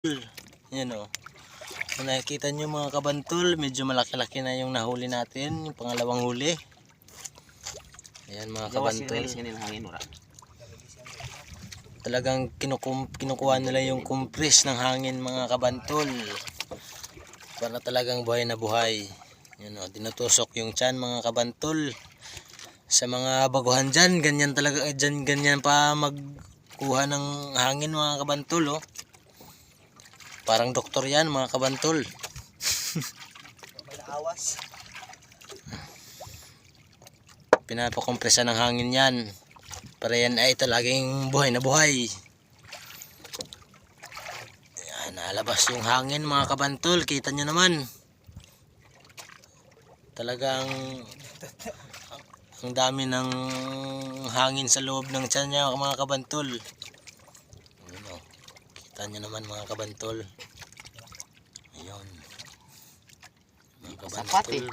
Yan o. Kung nakikita nyo mga kabantol, medyo malaki-laki na yung nahuli natin, yung pangalawang huli. Ayan mga kabantol. Talagang kinukuha nila yung compress ng hangin mga kabantol. Para talagang buhay na buhay. Yan o, dinutusok yung tiyan mga kabantol. Sa mga baguhan dyan, ganyan talaga, ganyan pa magkuha ng hangin mga kabantol o. Parang doktor yan mga kabantol. Awas. Pinapakompresa ng hangin yan. Para yan ay talagang buhay na buhay. Yan, nalabas yung hangin mga kabantol. Kita nyo naman. Talagang ang dami ng hangin sa loob ng tiyan niya mga kabantol. Kita nyo naman mga kabantol. Ayun. Mga kabantol.